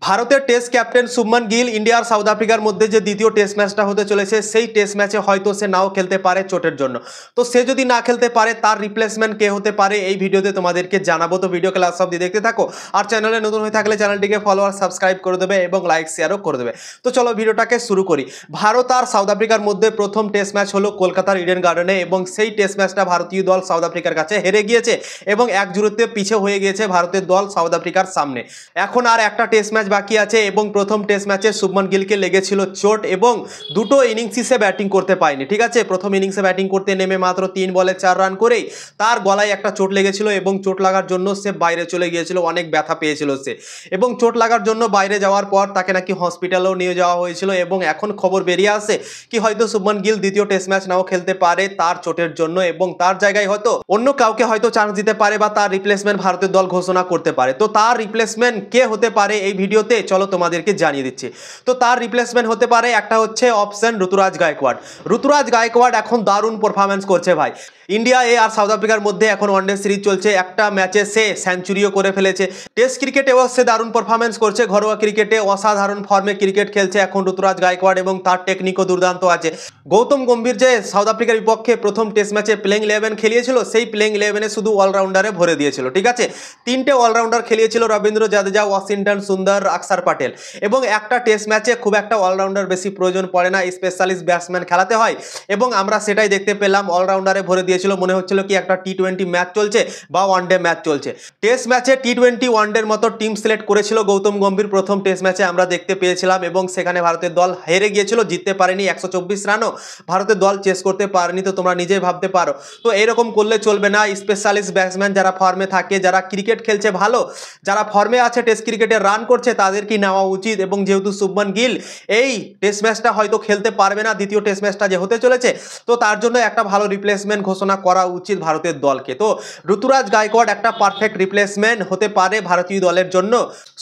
ভারতের test captain Shubman Gill India আর South আফ্রিকার মধ্যে যে দ্বিতীয় টেস্ট ম্যাচটা হতে চলেছে সেই টেস্ট ম্যাচে হয়তো সে নাও খেলতে পারে চোটের জন্য। তো সে যদি না খেলতে পারে তার রিপ্লেসমেন্ট কে হতে পারে এই ভিডিওতে তোমাদেরকে জানাবো। তো ভিডিও ক্লাস অবধি দেখতে থাকো, আর চ্যানেলে নতুন হয়ে থাকলে চ্যানেলটিকে ফলো আর সাবস্ক্রাইব করে দেবে এবং লাইক শেয়ারও করে দেবে। তো চলো ভিডিওটাকে শুরু করি। ভারত আর সাউথ আফ্রিকার মধ্যে প্রথম টেস্ট ম্যাচ হলো কলকাতার ইডেন গার্ডেনে এবং সেই টেস্ট ম্যাচটা ভারতীয় দল সাউথ আফ্রিকার কাছে হেরে গিয়েছে এবং 1-0 পিছে হয়ে গিয়েছে ভারতের দল সাউথ আফ্রিকার সামনে। এখন আর একটা টেস্ট ম্যাচ বাকি আছে এবং প্রথম টেস্ট ম্যাচে শুভমান গিলকে লেগেছিল চোট এবং দুটো ইনিংসই সে ব্যাটিং করতে পারেনি। ঠিক আছে, প্রথম ইনিংসে ব্যাটিং করতে নেমে মাত্র 3 বলে 4 রান করেই তার গলায় একটা চোট লেগেছিল এবং চোট লাগার জন্য সে বাইরে চলে গিয়েছিল, অনেক ব্যথা পেয়েছিল সে এবং চোট লাগার জন্য বাইরে যাওয়ার পর তাকে নাকি হসপিটালেও নিয়ে যাওয়া হয়েছিল এবং এখন খবর বেরিয়ে আসে কি হয়তো শুভমান গিল দ্বিতীয় টেস্ট ম্যাচ নাও খেলতে পারে তার চোটের জন্য এবং তার জায়গায় হয়তো অন্য কাউকে হয়তো চান্স দিতে পারে বা তার রিপ্লেসমেন্ট ভারতের দল ঘোষণা করতে পারে। তো তার রিপ্লেসমেন্ট কে হতে পারে এই ভিডিওতে চলো তোমাদেরকে জানিয়ে দিচ্ছি। তো তার রিপ্লেসমেন্ট হতে পারে একটা হচ্ছে অপশন ঋতুরাজ গায়কোয়াড়। ঋতুরাজ গায়কোয়াড় এখন দারুণ পারফরম্যান্স করছে ভাই। ইন্ডিয়া আর সাউথ আফ্রিকার মধ্যে এখন ওয়ানডে সিরিজ চলছে, একটা ম্যাচে সে সেঞ্চুরিও করে ফেলেছে। টেস্ট ক্রিকেটেও সে দারুণ পারফরম্যান্স করছে, ঘরোয়া ক্রিকেটে অসাধারণ ফর্মে ক্রিকেট খেলছে এখন ঋতুরাজ গায়কোয়াড় এবং তার টেকনিকও দুর্দান্ত আছে। গৌতম গম্ভীর যে সাউথ আফ্রিকার বিপক্ষে প্রথম টেস্ট ম্যাচে প্লেইং 11 খেলিয়েছিল সেই প্লেইং 11-এ শুধু অলরাউন্ডারে ভরে দিয়েছিল। ঠিক আছে, 3টে অলরাউন্ডার খেলিয়েছিল, রবীন্দ্র জাদেজা, ওয়াশিংটন সুন্দর, অক্ষর প্যাটেল এবং একটা টেস্ট ম্যাচে খুব একটা অলরাউন্ডার বেশি প্রয়োজন পড়ে না, স্পেশালিস্ট ব্যাটসম্যান খেলাতে হয় এবং আমরা সেটাই দেখতে পেলাম। অলরাউন্ডারে ভরে দিয়েছিল, মনে হচ্ছিল কি একটা টি20 ম্যাচ চলছে বা ওয়ানডে ম্যাচ চলছে। টেস্ট ম্যাচে টি20 ওয়ানডের মতো টিম সিলেক্ট করেছিল গৌতম গম্ভীর প্রথম টেস্ট ম্যাচে আমরা দেখতে পেয়েছিলাম এবং সেখানে ভারতের দল হেরে গিয়েছিল, জিততে পারেনি। 124 রানও ভারতের দল চেস করতে পারেনি। তো তোমরা নিজেই ভাবতে পারো তো এরকম করলে চলবে না। স্পেশালিস্ট ব্যাটসম্যান যারা ফর্মে থাকে, যারা ক্রিকেট খেলছে ভালো, যারা ফর্মে আছে টেস্ট ক্রিকেটে রান করছে তাদের কি নেওয়া উচিত এবং যেহেতু শুভমান গিল এই টেস্ট ম্যাচটা হয়তো খেলতে পারবে না, দ্বিতীয় টেস্ট ম্যাচটা যে হতে চলেছে, তো তার জন্য একটা ভালো রিপ্লেসমেন্ট ঘোষণা করা উচিত ভারতের দলকে। তো ঋতুরাজ গায়কোয়াড় একটা পারফেক্ট রিপ্লেসমেন্ট হতে পারে ভারতীয় দলের জন্য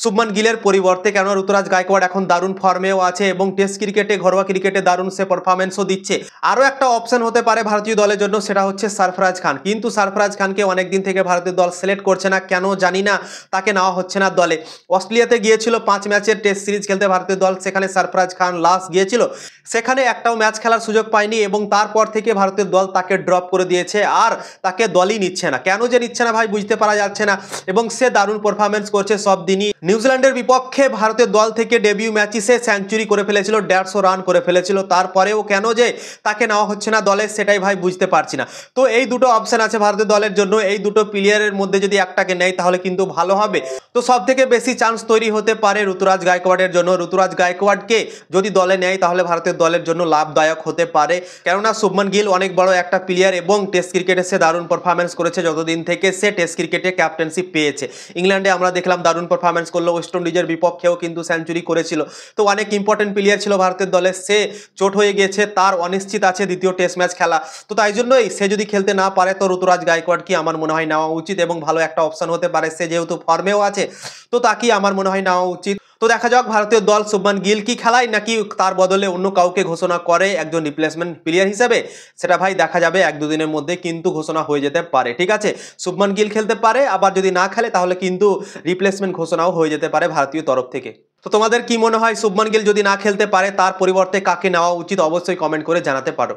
শুভমান গিলের পরিবর্তে, কেন ঋতুরাজ গায়কোয়াড় এখন দারুণ ফর্মেও আছে এবং টেস্ট ক্রিকেটে ঘরোয়া ক্রিকেটে দারুণ সে পারফরম্যান্সও দিচ্ছে। আরও একটা অপশন হতে পারে ভারতীয় দলের জন্য, সেটা হচ্ছে সরফরাজ খান। কিন্তু সরফরাজ খানকে অনেকদিন থেকে ভারতের দল সিলেক্ট করছে না, কেন জানি না, তাকে নেওয়া হচ্ছে না দলে। অস্ট্রেলিয়াতে গিয়েছিল 5 ম্যাচের টেস্ট সিরিজ খেলতে ভারতের দল, সেখানে সরফরাজ খান লাস্ট গিয়েছিল, সেখানে একটাও ম্যাচ খেলার সুযোগ পায়নি এবং তারপর থেকে ভারতের দল তাকে ড্রপ করে দিয়েছে আর তাকে দলই নিচ্ছে না। কেন যে নিচ্ছে না ভাই বুঝতে পারা যাচ্ছে না এবং সে দারুণ পারফরম্যান্স করছে সব দিনই। নিউজিল্যান্ডের বিপক্ষে ভারতের দল থেকে ডেবিউ ম্যাচে সে সেঞ্চুরি করে ফেলেছিল, 150 রান করে ফেলেছিল, তারপরেও কেন যে তাকে নেওয়া হচ্ছে না দলে সেটাই ভাই বুঝতে পারছি না। তো এই দুটো অপশন আছে ভারতের দলের জন্য, এই দুটো প্লেয়ারের মধ্যে যদি একটাকে নেয় তাহলে কিন্তু ভালো হবে। তো সব থেকে বেশি চান্স তৈরি হতে পারে ঋতুরাজ গায়কোয়াড়ের জন্য। ঋতুরাজ গায়কোয়াড়কে যদি দলে নেয় তাহলে ভারতের দলের জন্য লাভদায়ক হতে পারে, কেননা শুভমান গিল অনেক বড় একটা প্লেয়ার এবং টেস্ট ক্রিকেটে সে দারুণ পারফরম্যান্স করেছে যতদিন থেকে সে টেস্ট ক্রিকেটে ক্যাপ্টেন্সি পেয়েছে। ইংল্যান্ডে আমরা দেখলাম দারুণ পারফরম্যান্স করলো, ওয়েস্ট ইন্ডিজের বিপক্ষেও কিন্তু সেঞ্চুরি করেছিল। তো অনেক ইম্পর্টেন্ট প্লেয়ার ছিল ভারতের দলে, সে চোট হয়ে গিয়েছে, তার অনিশ্চিত আছে দ্বিতীয় টেস্ট ম্যাচ খেলা। তো তাই জন্যই সে যদি খেলতে না পারে তো ঋতুরাজ গায়কোয়াড় কি আমার মনে হয় নেওয়া উচিত এবং ভালো একটা অপশন হতে পারে, সে যেহেতু ফর্মেও আছে তো তাকে আমার মনে হয় নেওয়া উচিত। তো দেখা যাক ভারতীয় দল শুভমান গিল কি খেলায় নাকি তার বদলে অন্য কাউকে ঘোষণা করে একজন রিপ্লেসমেন্ট প্লেয়ার হিসেবে, সেটা ভাই দেখা যাবে 1-2 দিনের মধ্যে কিন্তু ঘোষণা হয়ে যেতে পারে। ঠিক আছে, শুভমান গিল খেলতে পারে, আবার যদি না খেলে তাহলে কিন্তু রিপ্লেসমেন্ট ঘোষণাও হয়ে যেতে পারে ভারতীয় তরফ থেকে। তো তোমাদের কি মনে হয় শুভমান গিল যদি না খেলতে পারে তার পরিবর্তে কাকে নেওয়া উচিত অবশ্যই কমেন্ট করে জানাতে পারো।